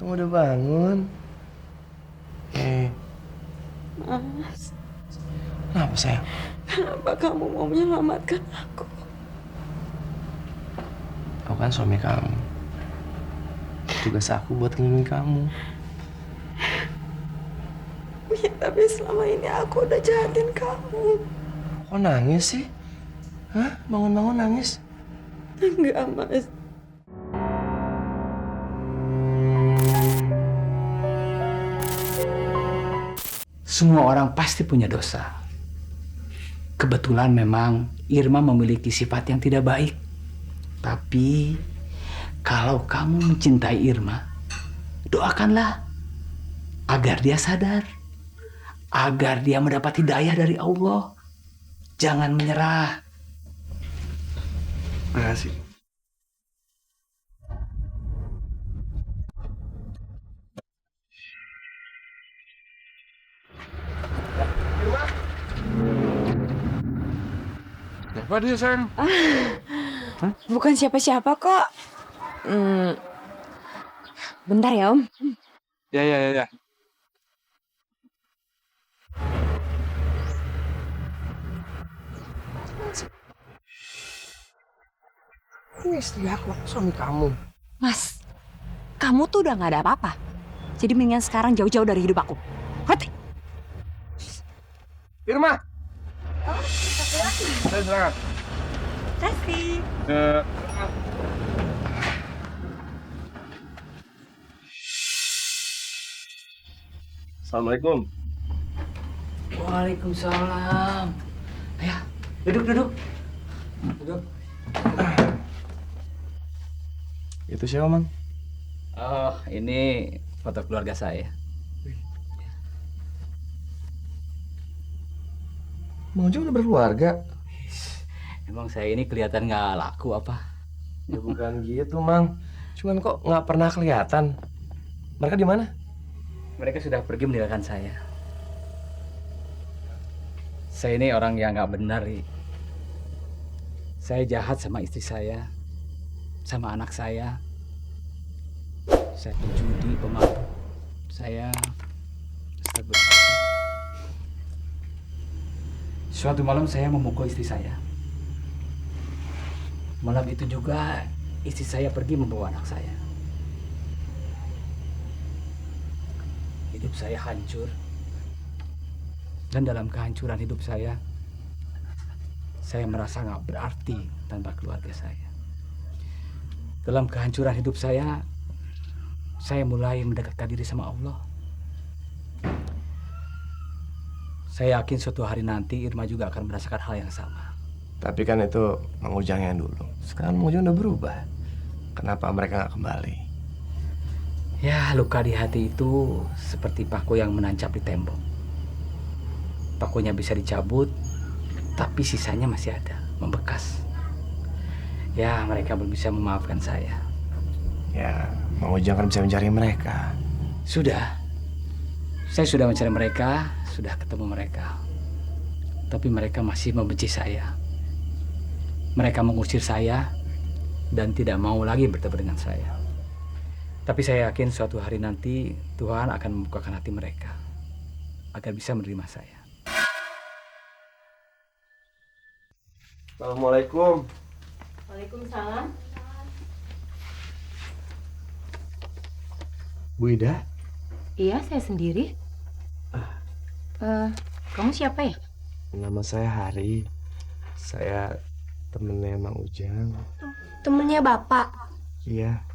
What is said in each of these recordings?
Kamu udah bangun? Mas, Kenapa sayang? kenapa kamu mau menyelamatkan aku? Aku kan suami kamu. Tugas aku buat ngelindungin kamu. Ya, tapi selama ini aku udah jahatin kamu. Kok nangis sih? Hah? Bangun-bangun nangis? Enggak, Mas. Semua orang pasti punya dosa. Kebetulan memang Irma memiliki sifat yang tidak baik. Tapi kalau kamu mencintai Irma, doakanlah agar dia sadar, agar dia mendapat hidayah dari Allah. Jangan menyerah. Makasih. Apa dia sayang? Bukan siapa-siapa kok. Bentar ya, Om. Ya. Ini istri aku suami kamu. Mas, kamu tuh udah gak ada apa-apa. Jadi mendingan sekarang jauh-jauh dari hidup aku. Ngerti? Irma. Saya silakan. Kasih. Assalamualaikum. Waalaikumsalam. Ayo, duduk. Duduk. Itu siapa, Mang? Oh, ini foto keluarga saya. Mang Ujang udah berkeluarga? Emang saya ini kelihatan nggak laku apa? Ya bukan gitu, Mang. Cuman kok nggak pernah kelihatan. Mereka di mana? Mereka sudah pergi meninggalkan saya. Saya ini orang yang nggak benar, Ri. Saya jahat sama istri saya, sama anak saya. Saya penjudi, pemabuk. Saya astagfirullah. Suatu malam saya memukul istri saya. Malam itu juga istri saya pergi membawa anak saya. Hidup saya hancur. Dan dalam kehancuran hidup saya merasa nggak berarti tanpa keluarga saya. Dalam kehancuran hidup saya mulai mendekatkan diri sama Allah. Saya yakin suatu hari nanti Irma juga akan merasakan hal yang sama. Tapi kan itu Mang Ujang yang dulu. Sekarang Mang Ujang udah berubah. Kenapa mereka nggak kembali? Ya, luka di hati itu seperti paku yang menancap di tembok. Pakunya bisa dicabut, tapi sisanya masih ada, membekas. Ya, mereka belum bisa memaafkan saya. Ya, Mang Ujang kan bisa mencari mereka. Sudah. Saya sudah mencari mereka, sudah ketemu mereka. Tapi mereka masih membenci saya. Mereka mengusir saya dan tidak mau lagi bertemu dengan saya. Tapi saya yakin suatu hari nanti Tuhan akan membukakan hati mereka agar bisa menerima saya. Assalamualaikum. Waalaikumsalam. Bu Ida? Iya, saya sendiri. Kamu siapa ya? Nama saya Hari. Saya temennya Mang Ujang. Temennya Bapak. Iya.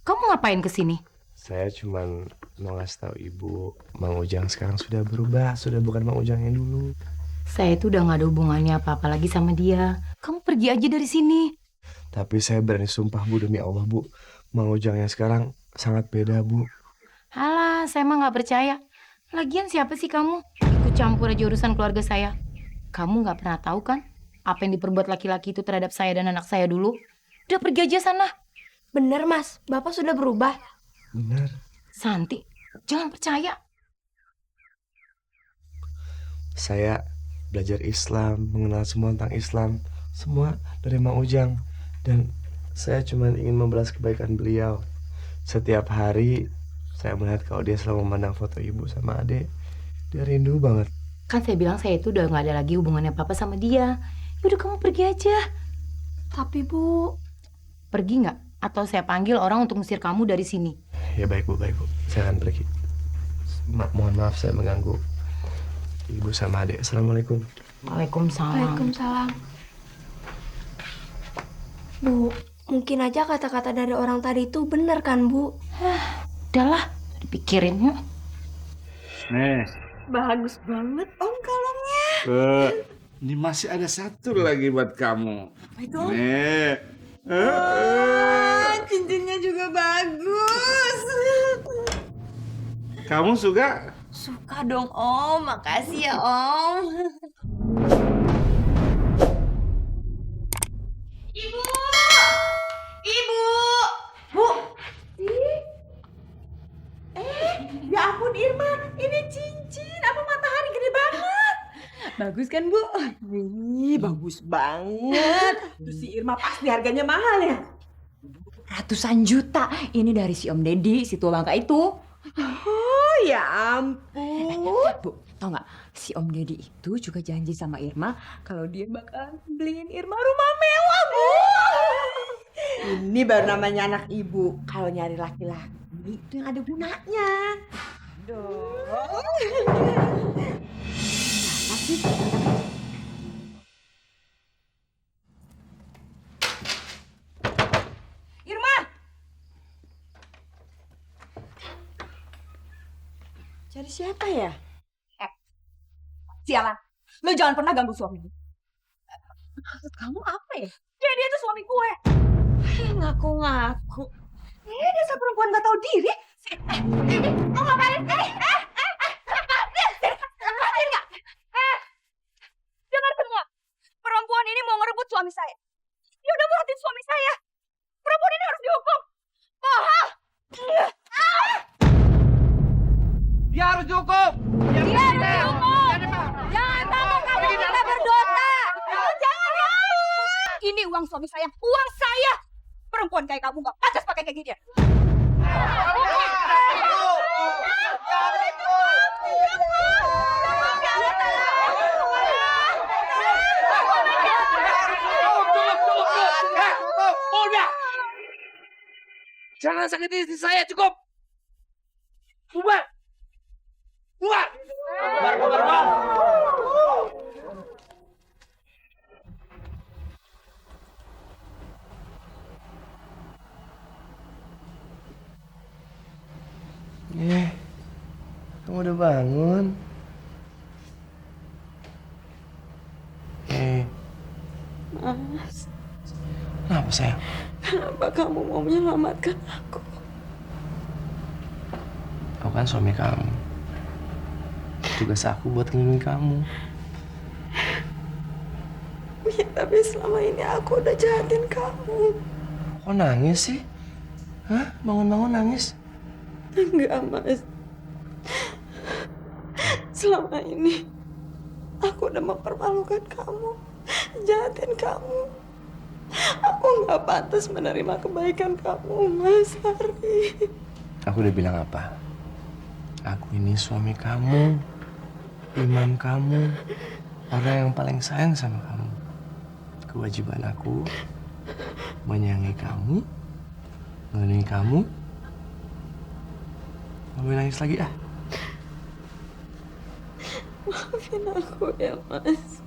Kamu ngapain kesini? Saya cuman mau ngasih tahu Ibu, Mang Ujang sekarang sudah berubah, sudah bukan Mang Ujang yang dulu. Saya itu udah gak ada hubungannya apa-apa lagi sama dia. Kamu pergi aja dari sini. Tapi saya berani sumpah Bu, demi Allah Bu, Mang Ujang yang sekarang sangat beda Bu. Alah, saya mah gak percaya. Lagian siapa sih kamu? Ikut campur aja urusan keluarga saya. Kamu gak pernah tahu kan apa yang diperbuat laki-laki itu terhadap saya dan anak saya dulu? Udah pergi aja sana. Bener Mas, Bapak sudah berubah. Benar. Santi, jangan percaya. Saya belajar Islam, mengenal semua tentang Islam, semua dari Mang Ujang. Dan saya cuma ingin membalas kebaikan beliau. Setiap hari saya melihat kalau dia selalu memandang foto ibu sama adek. Dia rindu banget. Kan saya bilang saya itu udah nggak ada lagi hubungannya papa sama dia. Yaudah kamu pergi aja. Tapi Bu, Pergi nggak? Atau saya panggil orang untuk ngusir kamu dari sini. Ya baik bu. Saya akan pergi. Mohon maaf saya mengganggu ibu sama adek. Assalamualaikum. Waalaikumsalam. Waalaikumsalam. Bu, mungkin aja kata-kata dari orang tadi itu benar kan Bu? Udahlah, dipikirin yuk. Nih, Bagus banget Om kalungnya. ini masih ada satu lagi buat kamu. Apa itu? Nih. Cincinnya juga bagus. Kamu suka? Suka dong Om, makasih ya Om. Ibu! Ibu! Bu! Ya ampun Irma, ini cincin. Apa matahari gede banget. Bagus kan, Bu? Wih, bagus banget. Terus si Irma pasti harganya mahal ya? Ratusan juta. Ini dari si Om Deddy, si tua bangka itu. Oh ya ampun. Bu, tau nggak? Si Om Deddy itu juga janji sama Irma kalau dia bakal beliin Irma rumah mewah, Bu. Ini baru namanya anak ibu. Kalau nyari laki-laki itu yang ada gunanya. Irma! Cari siapa ya? Sialan, lo jangan pernah ganggu suamiku. Maksud kamu apa ya? Dia tuh suami gue. Ngaku-ngaku. Dasar perempuan gak tahu diri. Mau ngapain? Lepasin nggak? Dengar semua. Perempuan ini mau ngerebut suami saya. Dia udah muratin suami saya. Perempuan ini harus dihukum. Paham? Dia harus dihukum. Dia harus dihukum. Jangan tahu kamu kita berdosa. Jangan ya. Ini uang suami saya. Uang saya. Perempuan kayak kamu gak pantas pakai kayak gini. Udah. Jangan sakiti istri saya, cukup. Bubar. Bubar. Bubar. Kamu udah bangun? Mas, Kenapa sayang? kenapa kamu mau menyelamatkan aku? Aku kan suami kamu. Tugas aku buat ngelindungin kamu. Ya, tapi selama ini aku udah jahatin kamu. Kok nangis sih? Hah? Bangun-bangun nangis? Enggak, Mas. Selama ini aku udah mempermalukan kamu, jahatin kamu. Aku nggak pantas menerima kebaikan kamu, Mas Hari. Aku udah bilang apa? Aku ini suami kamu, imam kamu, orang yang paling sayang sama kamu. Kewajiban aku menyayangi kamu, melindungi kamu. Mau nangis lagi ah? Maafin aku ya, Mas.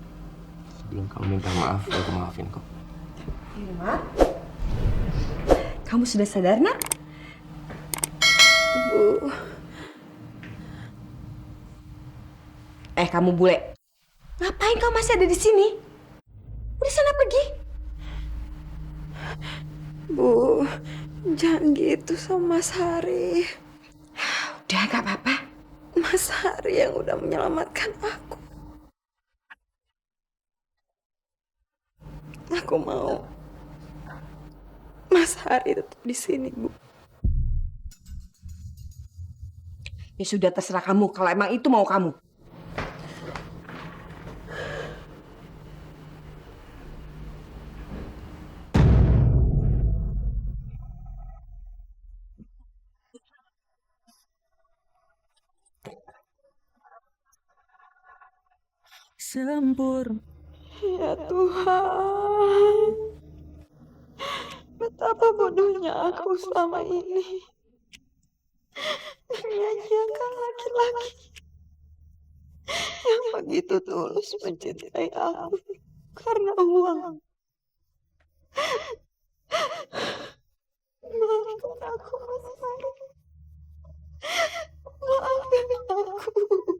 Sebelum kamu minta maaf, aku maafin kok. Irma? Kamu sudah sadar, Nak? Bu, Kamu bule. Ngapain kamu masih ada di sini? Udah sana pergi. Bu, jangan gitu sama Mas Hari. Udah, gak apa-apa. Mas Hari yang udah menyelamatkan aku. Aku mau Mas Hari tetap di sini, Bu. Ya sudah, terserah kamu. Kalau emang itu mau kamu. sempurna. Ya Tuhan, betapa bodohnya aku selama ini. Menyanyiakan laki-laki yang begitu tulus mencintai aku karena uang. Maafkan aku, Mas Ari. Maafkan aku.